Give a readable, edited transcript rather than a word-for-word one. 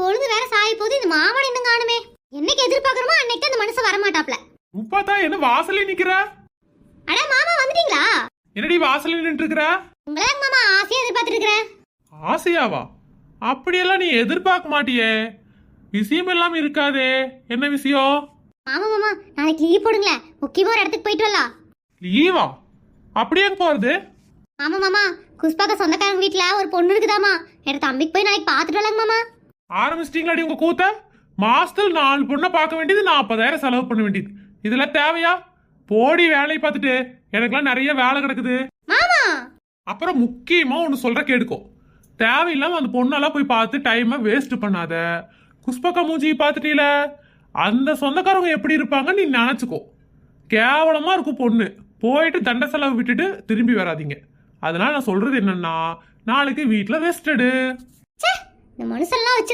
பொழுது வேற சாய போது இந்த மாமன் இன்னும் காணுமே. என்னைக்கு எதிர்பார்க்கறோமோ அன்னைக்கு அந்த மனுஷன் வர மாட்டாப்ல. உப்பாத்தா என்ன வாசல்ல நிக்கிற? அட மாமா வந்துட்டீங்களா? என்னடி வாசல்ல நின்று இருக்கற? உங்களே மாமா ஆசையா எதிர்பார்த்துட்டு இருக்கறேன். ஆசையாவா? அப்படியெல்லாம் நீ எதிர்பார்க்க மாட்டியே. விஷயம் எல்லாம் இருக்காதே. என்ன விஷயம்? மாமா மாமா நாளைக்கு லீவ் போடுங்களே. முக்கியமா ஒரு இடத்துக்கு போயிட்டு வரலாம். லீவா? அப்படியே போறது? மாமா மாமா குஷ்பாக்க சொந்தக்காரங்க வீட்ல ஒரு பொண்ணு இருக்குதாமா. என் தம்பிக்கு போய் நாளைக்கு பாத்துட்டு வரலாங்க மாமா. ஆரம்பிச்சிட்டீங்களாடி உங்க கூத்த? மாசத்துல 4 பொண்ணை பார்க்க வேண்டியது 40,000 செலவு பண்ண வேண்டியது. இதெல்லாம் தேவையா? போடி வேலையை பார்த்துட்டு. எனக்கெல்லாம் நிறைய வேலை கிடக்குது மாமா. அப்புறம் முக்கியமா ஒன்னு சொல்ற கேடுக்கோ. தேவையில்லாம அந்த பொண்ணெல்லாம் போய் பார்த்து டைமை வேஸ்ட் பண்ணாத. குஷ்பக்கா மூஞ்சி பார்த்துட்டீல, அந்த சொந்தக்காரங்க எப்படி இருப்பாங்க நீ நினைச்சுக்கோ. கேவலமா இருக்கும் பொண்ணு. போயிட்டு தண்ட செலவு விட்டுட்டு திரும்பி வராதிங்க. அதனால நான் சொல்றது என்னன்னா, நாளைக்கு வீட்டுல ரெஸ்ட் எடு. இந்த மனுஷன்லாம் வச்சு